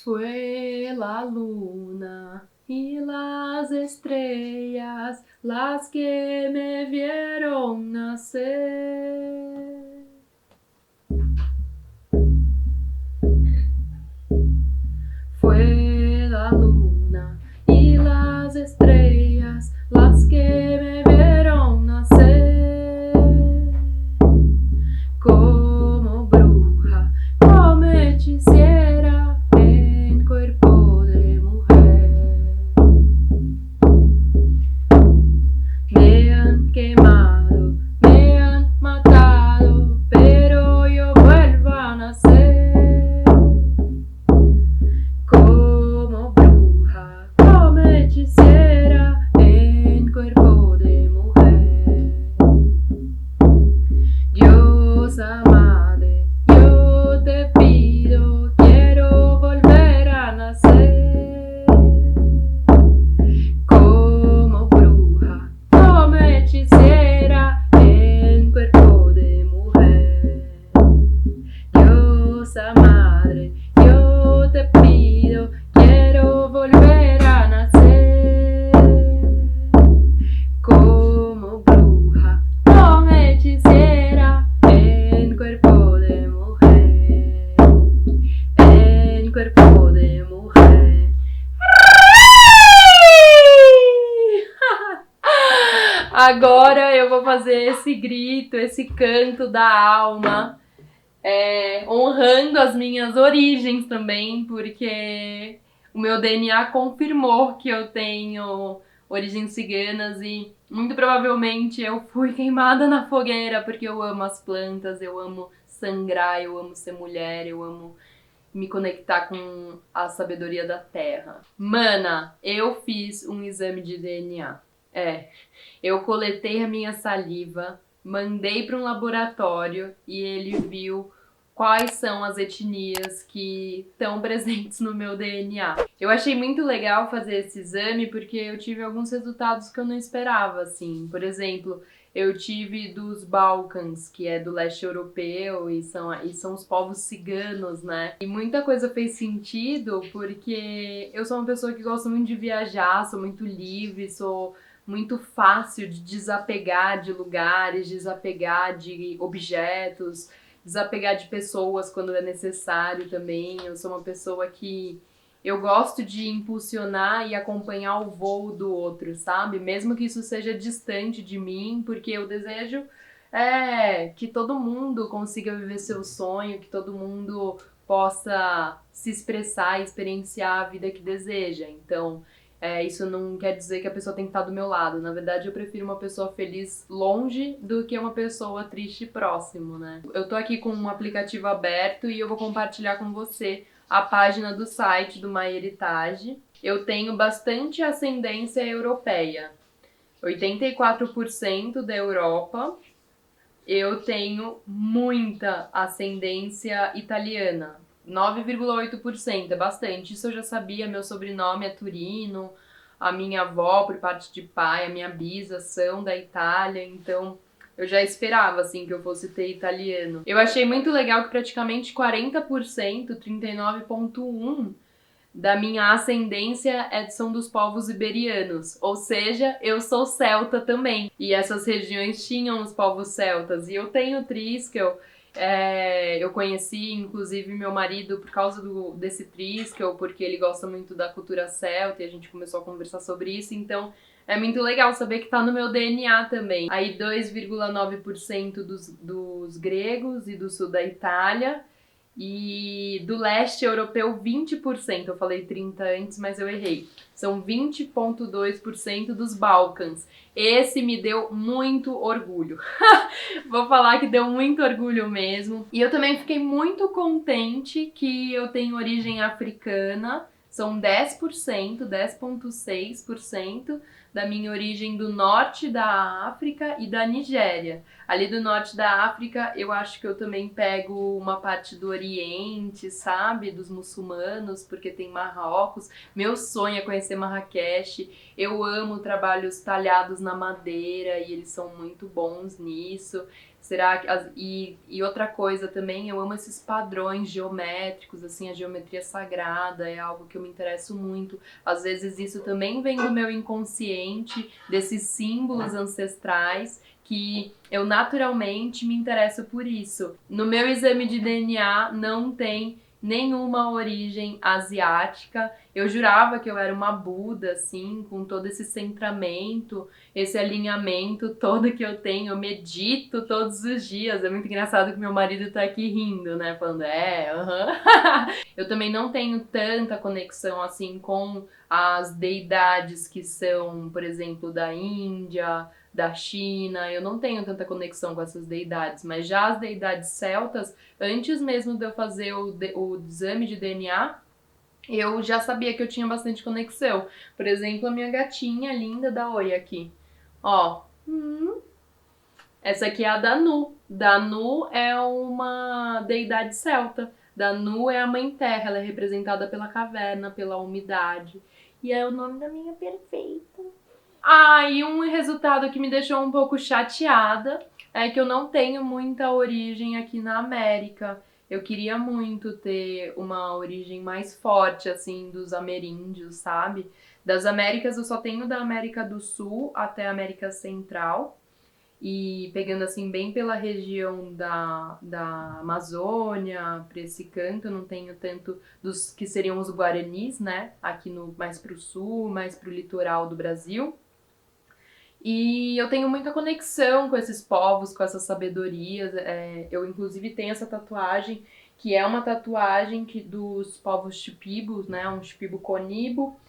Fue la luna y las estrellas las que me vieron nacer. Fue la luna y las estrellas las que me vieron nacer. Como bruja, como hechicera en cuerpo de mujer. Me han quemado, me han matado, pero yo vuelvo a nacer. Como bruja, como hechicera en cuerpo de mujer. Diosa madre, yo te pido, quiero volver a nacer. Como bruja, como hechicera en cuerpo de mujer. Diosa madre, yo te pido, quiero volver a nacer. Como bruja, como hechicera en cuerpo de mujer. En cuerpo de mujer. Agora eu vou fazer esse grito, esse canto da alma, honrando as minhas origens também, porque o meu DNA confirmou que eu tenho origens ciganas e muito provavelmente eu fui queimada na fogueira porque eu amo as plantas, eu amo sangrar, eu amo ser mulher, eu amo me conectar com a sabedoria da terra. Mana, eu fiz um exame de DNA. Eu coletei a minha saliva, mandei para um laboratório e ele viu quais são as etnias que estão presentes no meu DNA. Eu achei muito legal fazer esse exame porque eu tive alguns resultados que eu não esperava, assim. Por exemplo, eu tive dos Balcãs, que é do leste europeu, e são os povos ciganos, né? E muita coisa fez sentido porque eu sou uma pessoa que gosta muito de viajar, sou muito livre, sou muito fácil de desapegar de lugares, desapegar de objetos, desapegar de pessoas quando é necessário também. Eu sou uma pessoa que eu gosto de impulsionar e acompanhar o voo do outro, sabe? Mesmo que isso seja distante de mim, porque eu desejo que todo mundo consiga viver seu sonho, que todo mundo possa se expressar e experienciar a vida que deseja. Então, isso não quer dizer que a pessoa tem que estar do meu lado. Na verdade, eu prefiro uma pessoa feliz longe do que uma pessoa triste próximo, né? Eu tô aqui com um aplicativo aberto e eu vou compartilhar com você a página do site do MyHeritage. Eu tenho bastante ascendência europeia. 84% da Europa. Eu tenho muita ascendência italiana. 9,8%, é bastante. Isso eu já sabia, meu sobrenome é Turino, a minha avó, por parte de pai, a minha bisa são da Itália, então eu já esperava, assim, que eu fosse ter italiano. Eu achei muito legal que praticamente 40%, 39,1%, da minha ascendência são dos povos iberianos, ou seja, eu sou celta também. E essas regiões tinham os povos celtas, e eu tenho Triskel. Eu conheci, inclusive, meu marido por causa desse Triskel, porque ele gosta muito da cultura celta e a gente começou a conversar sobre isso, então é muito legal saber que tá no meu DNA também. Aí 2,9% dos gregos e do sul da Itália, e do leste europeu 20%, eu falei 30 antes, mas eu errei. São 20,2% dos Balcãs. Esse me deu muito orgulho. Vou falar que deu muito orgulho mesmo. E eu também fiquei muito contente que eu tenho origem africana. São 10%, 10,6% da minha origem do norte da África e da Nigéria. Ali do norte da África, eu acho que eu também pego uma parte do Oriente, sabe? Dos muçulmanos, porque tem Marrocos. Meu sonho é conhecer Marrakech. Eu amo trabalhos talhados na madeira e eles são muito bons nisso. Será que e outra coisa também, eu amo esses padrões geométricos, assim, a geometria sagrada é algo que eu me interesso muito. Às vezes isso também vem do meu inconsciente, desses símbolos ancestrais, que eu naturalmente me interesso por isso. No meu exame de DNA não tem nenhuma origem asiática. Eu jurava que eu era uma Buda, assim, com todo esse centramento, esse alinhamento todo que eu tenho. Eu medito todos os dias. É muito engraçado que meu marido tá aqui rindo, né? Falando, Eu também não tenho tanta conexão, assim, com as deidades que são, por exemplo, da Índia, da China. Eu não tenho tanta conexão com essas deidades, mas já as deidades celtas, antes mesmo de eu fazer o exame de DNA, eu já sabia que eu tinha bastante conexão. Por exemplo, a minha gatinha linda da Oi aqui. Ó, essa aqui é a Danu. Danu é uma deidade celta. Danu é a mãe terra, ela é representada pela caverna, pela umidade. E é o nome da minha perfeita. E um resultado que me deixou um pouco chateada é que eu não tenho muita origem aqui na América. Eu queria muito ter uma origem mais forte, assim, dos ameríndios, sabe? Das Américas eu só tenho da América do Sul até a América Central. E pegando assim bem pela região da Amazônia, para esse canto, eu não tenho tanto dos que seriam os guaranis, né? Aqui no mais para o sul, mais para o litoral do Brasil. E eu tenho muita conexão com esses povos, com essas sabedorias. Eu, inclusive, tenho essa tatuagem, que é uma tatuagem dos povos Shipibos, né? Um Shipibo Conibo,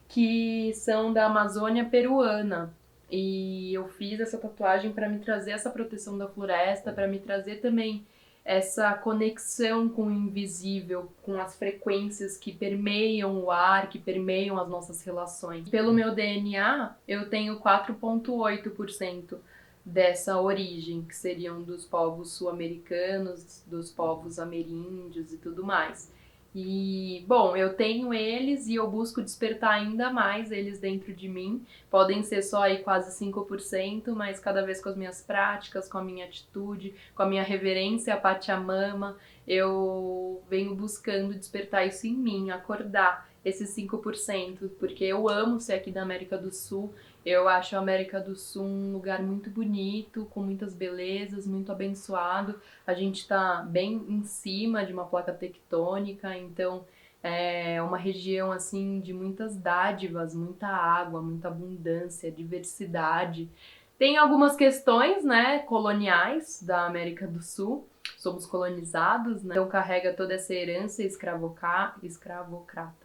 que são da Amazônia peruana. E eu fiz essa tatuagem para me trazer essa proteção da floresta, para me trazer também essa conexão com o invisível, com as frequências que permeiam o ar, que permeiam as nossas relações. Pelo meu DNA, eu tenho 4,8% dessa origem, que seriam dos povos sul-americanos, dos povos ameríndios e tudo mais. E, bom, eu tenho eles e eu busco despertar ainda mais eles dentro de mim. Podem ser só aí quase 5%, mas cada vez com as minhas práticas, com a minha atitude, com a minha reverência à Pachamama, eu venho buscando despertar isso em mim, acordar esses 5%, porque eu amo ser aqui da América do Sul. Eu acho a América do Sul um lugar muito bonito, com muitas belezas, muito abençoado. A gente está bem em cima de uma placa tectônica, então é uma região assim de muitas dádivas, muita água, muita abundância, diversidade. Tem algumas questões, né, coloniais da América do Sul. Somos colonizados, né? Então carrega toda essa herança escravocrata.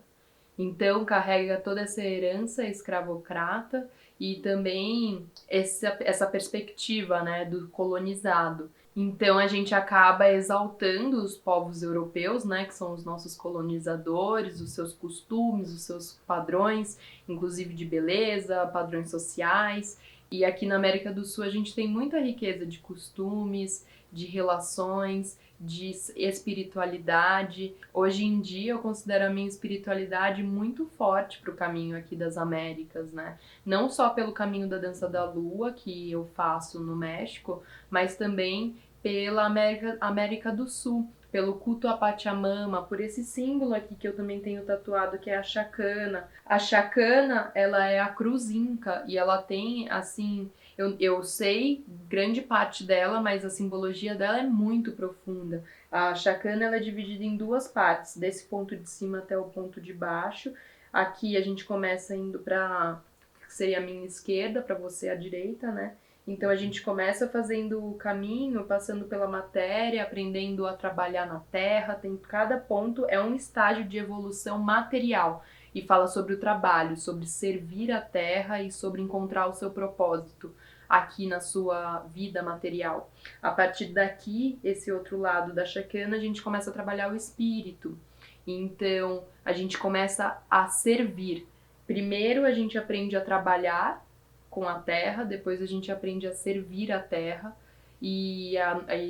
Então carrega toda essa herança escravocrata e também essa perspectiva, né, do colonizado. Então a gente acaba exaltando os povos europeus, né, que são os nossos colonizadores, os seus costumes, os seus padrões, inclusive de beleza, padrões sociais. E aqui na América do Sul a gente tem muita riqueza de costumes, de relações, de espiritualidade. Hoje em dia eu considero a minha espiritualidade muito forte para o caminho aqui das Américas, né? Não só pelo caminho da dança da lua que eu faço no México, mas também pela América do Sul, pelo culto a Pachamama, por esse símbolo aqui que eu também tenho tatuado, que é a chacana. A chacana, ela é a cruz inca e ela tem, assim, eu sei grande parte dela, mas a simbologia dela é muito profunda. A chacana, ela é dividida em duas partes, desse ponto de cima até o ponto de baixo. Aqui a gente começa indo para, que seria a minha esquerda, para você a direita, né? Então a gente começa fazendo o caminho, passando pela matéria, aprendendo a trabalhar na terra. Tem cada ponto é um estágio de evolução material e fala sobre o trabalho, sobre servir a terra e sobre encontrar o seu propósito aqui na sua vida material. A partir daqui, esse outro lado da chacana, a gente começa a trabalhar o espírito. Então a gente começa a servir. Primeiro a gente aprende a trabalhar com a terra, depois a gente aprende a servir a terra e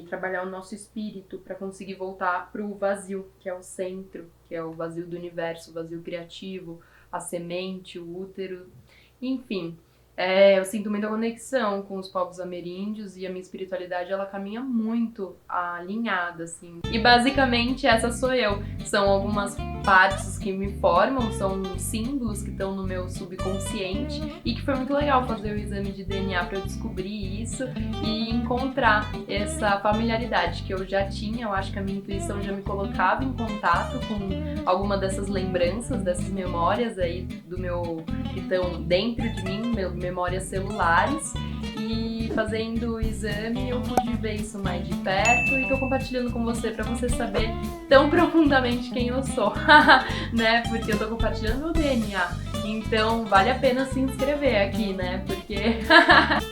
trabalhar o nosso espírito para conseguir voltar para o vazio, que é o centro, que é o vazio do universo, o vazio criativo, a semente, o útero, enfim. Eu sinto muita conexão com os povos ameríndios e a minha espiritualidade, ela caminha muito alinhada, assim. E basicamente essa sou eu. São algumas partes que me formam, são símbolos que estão no meu subconsciente e que foi muito legal fazer o exame de DNA para eu descobrir isso e encontrar essa familiaridade que eu já tinha. Eu acho que a minha intuição já me colocava em contato com alguma dessas lembranças, dessas memórias aí do meu que estão dentro de mim, memórias celulares, e fazendo o exame eu pude ver isso mais de perto e tô compartilhando com você para você saber tão profundamente quem eu sou, né? Porque eu tô compartilhando meu DNA. Então vale a pena se inscrever aqui, né? Porque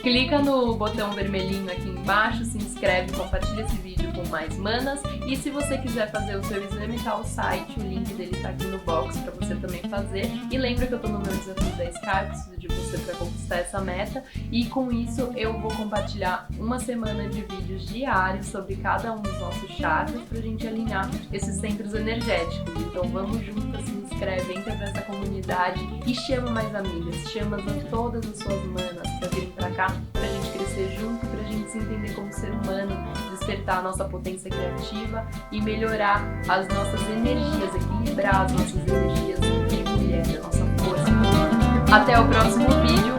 clica no botão vermelhinho aqui embaixo, se inscreve, compartilha esse vídeo com mais manas. E se você quiser fazer o seu exame, tá o site, o link dele tá aqui no box pra você também fazer. E lembra que eu tô no meu desafio 10K, preciso de você pra conquistar essa meta. E com isso eu vou compartilhar uma semana de vídeos diários sobre cada um dos nossos chakras pra gente alinhar esses centros energéticos. Então vamos juntas, se inscreve, entra pra essa comunidade e chama mais amigas, chama todas as suas manas pra virem pra cá, pra gente crescer junto, pra gente se entender como ser humano, despertar a nossa potência criativa e melhorar as nossas energias, equilibrar as nossas energias de mulher, a nossa força. Até o próximo vídeo.